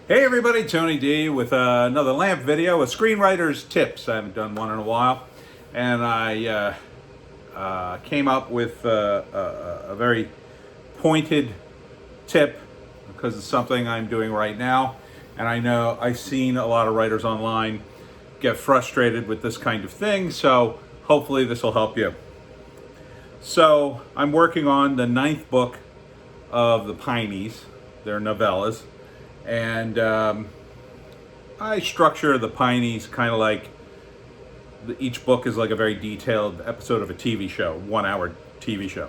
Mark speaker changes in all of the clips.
Speaker 1: Hey everybody, Tony D with another LAMP video, a screenwriter's tips. I haven't done one in a while, and I came up with a very pointed tip because it's something I'm doing right now, and I know I've seen a lot of writers online get frustrated with this kind of thing, so hopefully this will help you. So I'm working on the 9th book of the Pineys, their novellas. And I structure the Pineys kind of like each book is like a very detailed episode of a TV show, 1-hour TV show.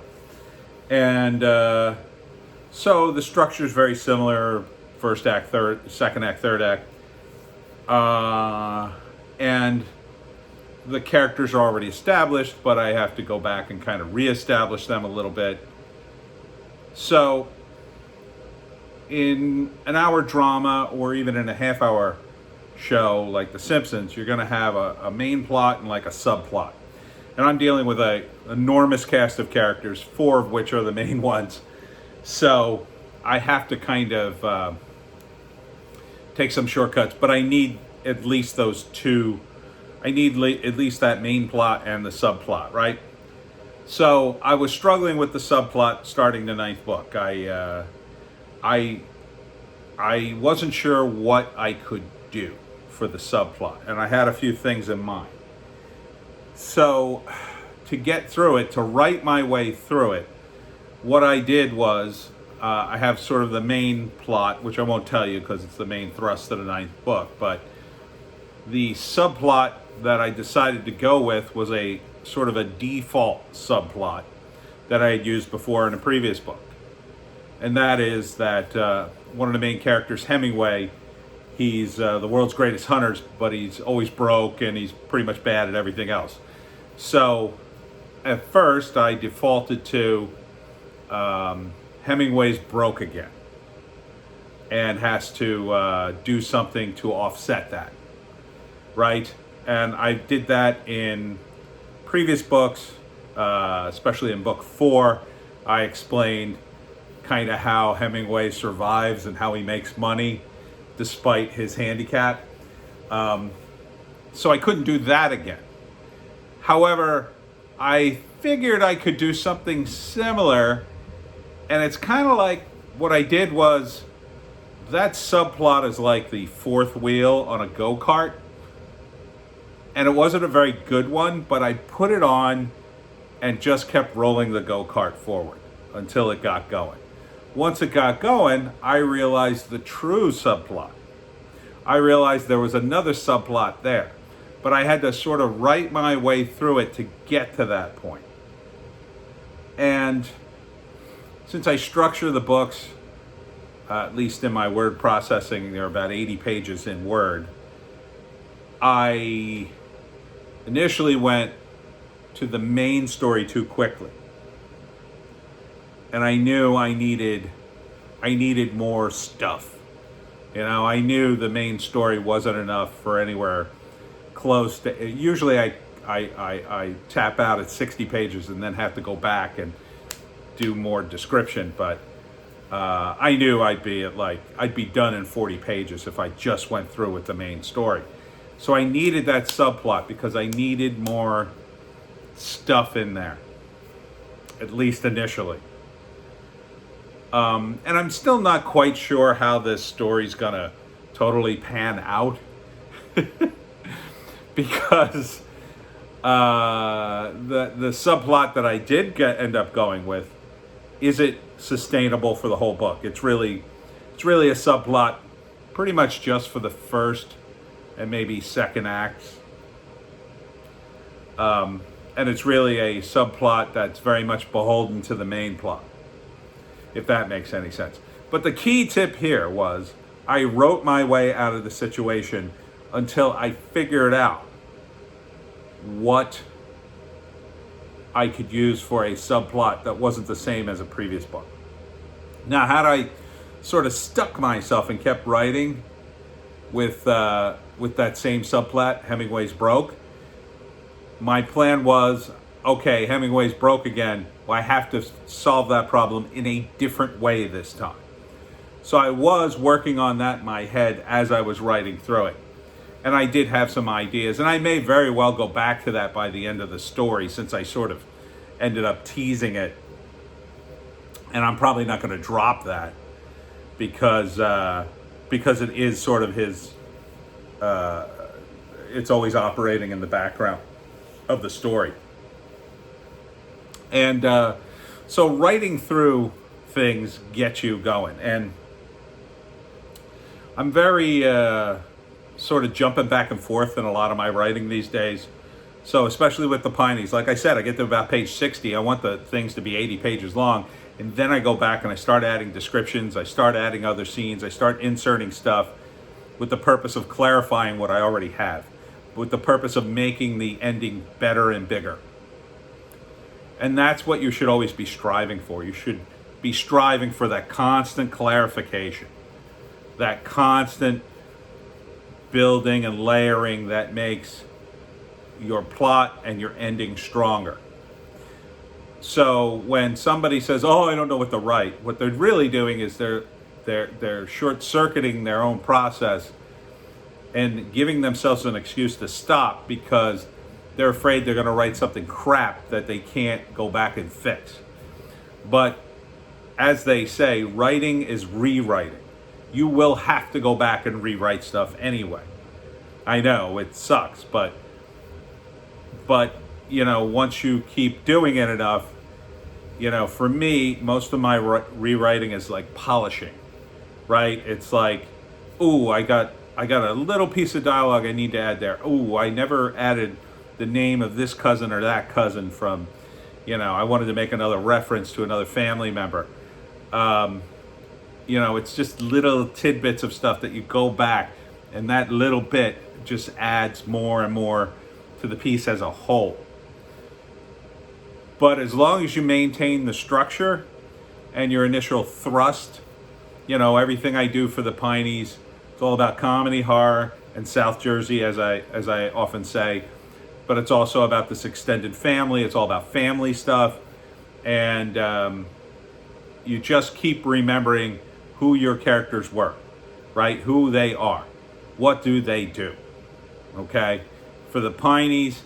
Speaker 1: And so the structure is very similar: first act, second act, third act. And the characters are already established, but I have to go back and kind of reestablish them a little bit. So in an hour drama or even in a half-hour show like The Simpsons, you're going to have a main plot and like a subplot. And I'm dealing with an enormous cast of characters, 4 of which are the main ones. So I have to kind of take some shortcuts, but I need at least those two. I need at least that main plot and the subplot, right? So I was struggling with the subplot starting the 9th book. I wasn't sure what I could do for the subplot, and I had a few things in mind. So to get through it, to write my way through it, what I did was I have sort of the main plot, which I won't tell you because it's the main thrust of the 9th book, but the subplot that I decided to go with was a sort of a default subplot that I had used before in a previous book. And that is that one of the main characters, Hemingway, he's the world's greatest hunter, but he's always broke and he's pretty much bad at everything else. So at first I defaulted to Hemingway's broke again and has to do something to offset that, right? And I did that in previous books, especially in book 4. I explained kind of how Hemingway survives and how he makes money despite his handicap. So I couldn't do that again. However, I figured I could do something similar, and it's kind of like what I did was that subplot is like the 4th wheel on a go-kart, and it wasn't a very good one, but I put it on and just kept rolling the go-kart forward until it got going. Once it got going, I realized the true subplot. I realized there was another subplot there, but I had to sort of write my way through it to get to that point. And since I structure the books, at least in my word processing, there are about 80 pages in Word, I initially went to the main story too quickly. And I knew I needed more stuff. You know, I knew the main story wasn't enough for anywhere close to. Usually I tap out at 60 pages and then have to go back and do more description. But I knew I'd be done in 40 pages if I just went through with the main story. So I needed that subplot because I needed more stuff in there, at least initially. And I'm still not quite sure how this story's gonna totally pan out because the subplot that I did end up going with isn't sustainable for the whole book. It's really a subplot pretty much just for the first and maybe second acts. And it's really a subplot that's very much beholden to the main plot, if that makes any sense. But the key tip here was I wrote my way out of the situation until I figured out what I could use for a subplot that wasn't the same as a previous book. Now, had I sort of stuck myself and kept writing with that same subplot, Hemingway's broke, my plan was, okay, Hemingway's broke again. Well, I have to solve that problem in a different way this time. So I was working on that in my head as I was writing through it. And I did have some ideas, and I may very well go back to that by the end of the story, since I sort of ended up teasing it. And I'm probably not going to drop that because it is sort of his. It's always operating in the background of the story. And so writing through things gets you going, and I'm very sort of jumping back and forth in a lot of my writing these days. So especially with the Pineys, like I said, I get to about page 60. I want the things to be 80 pages long. And then I go back and I start adding descriptions. I start adding other scenes. I start inserting stuff with the purpose of clarifying what I already have, with the purpose of making the ending better and bigger. And that's what you should always be striving for. You should be striving for that constant clarification, that constant building and layering that makes your plot and your ending stronger. So when somebody says, "Oh, I don't know what to write," what they're really doing is they're short-circuiting their own process and giving themselves an excuse to stop because they're afraid they're going to write something crap that they can't go back and fix. But as they say, writing is rewriting. You will have to go back and rewrite stuff anyway. I know it sucks, but once you keep doing it enough, for me, most of my rewriting is like polishing, right? It's like, ooh, I got a little piece of dialogue I need to add there. Ooh, I never added the name of this cousin or that cousin from, I wanted to make another reference to another family member. It's just little tidbits of stuff that you go back, and that little bit just adds more and more to the piece as a whole. But as long as you maintain the structure and your initial thrust, everything I do for the Pineys, it's all about comedy, horror, and South Jersey, as I often say. But it's also about this extended family. It's all about family stuff. And you just keep remembering who your characters were, right? Who they are. What do they do? Okay? For the Pineys,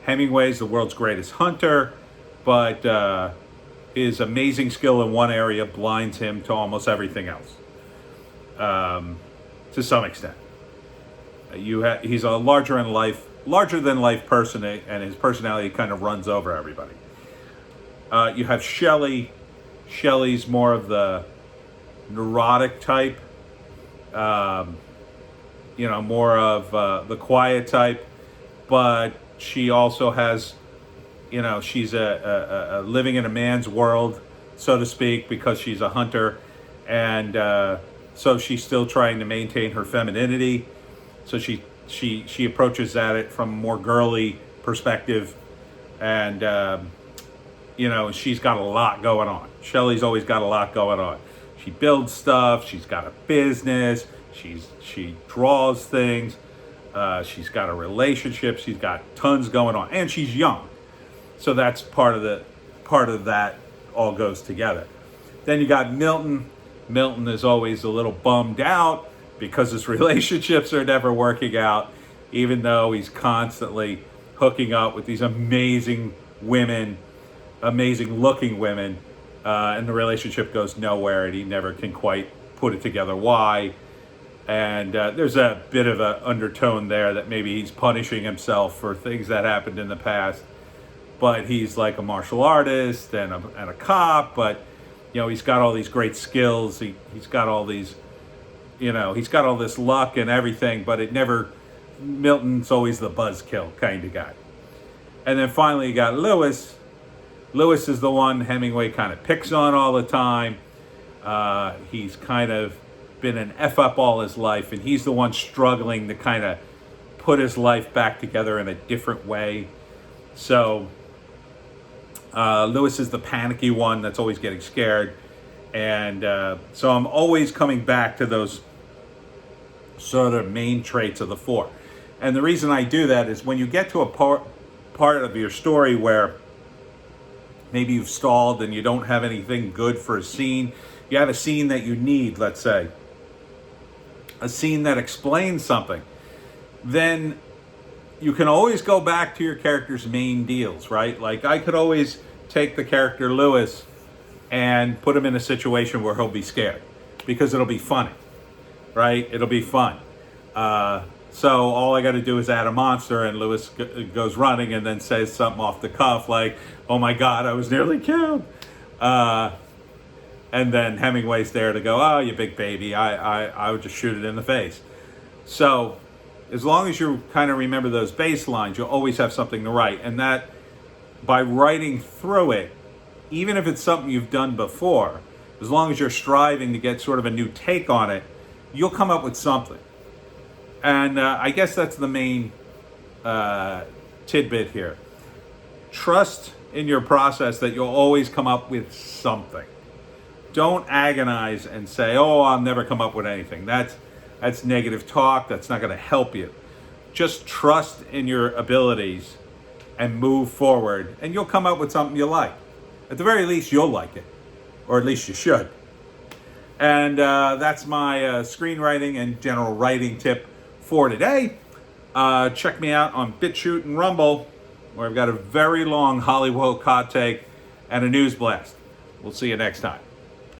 Speaker 1: Hemingway's the world's greatest hunter, but his amazing skill in one area blinds him to almost everything else, to some extent. He's a larger than life person, and his personality kind of runs over everybody. You have Shelley. Shelley's more of the neurotic type, more of the quiet type, but she also has, she's a living in a man's world, so to speak, because she's a hunter, and so she's still trying to maintain her femininity. So she approaches it from a more girly perspective, and she's got a lot going on. Shelley's always got a lot going on. She builds stuff. She's got a business. She draws things. She's got a relationship. She's got tons going on, and she's young. So that's part of that all goes together. Then you got Milton. Milton is always a little bummed out because his relationships are never working out, even though he's constantly hooking up with these amazing women, amazing looking women, and the relationship goes nowhere, and he never can quite put it together why. And there's a bit of an undertone there that maybe he's punishing himself for things that happened in the past. But he's like a martial artist and a cop, but he's got all these great skills. He's got all these, he's got all this luck and everything, but Milton's always the buzzkill kind of guy. And then finally you got Lewis. Lewis is the one Hemingway kind of picks on all the time. He's kind of been an F-up all his life, and he's the one struggling to kind of put his life back together in a different way. So Lewis is the panicky one that's always getting scared. And so I'm always coming back to those sort of main traits of the four. And the reason I do that is when you get to a part of your story where maybe you've stalled and you don't have anything good for a scene, You have a scene that you need, let's say, a scene that explains something, then you can always go back to your character's main deals, right? Like I could always take the character Lewis and put him in a situation where he'll be scared because it'll be funny, right? It'll be fun. So all I got to do is add a monster, and Lewis goes running and then says something off the cuff like, "Oh my God, I was nearly killed." And then Hemingway's there to go, "Oh, you big baby, I would just shoot it in the face." So as long as you kind of remember those baselines, you'll always have something to write. And that, by writing through it, even if it's something you've done before, as long as you're striving to get sort of a new take on it, you'll come up with something. And I guess that's the main tidbit here. Trust in your process that you'll always come up with something. Don't agonize and say, "Oh, I'll never come up with anything." That's negative talk. That's not going to help you. Just trust in your abilities and move forward, and you'll come up with something you like. At the very least, you'll like it, or at least you should. And that's my screenwriting and general writing tip for today. Check me out on Bitchut and Rumble, where I've got a very long Hollywoke hot take and a news blast. We'll see you next time.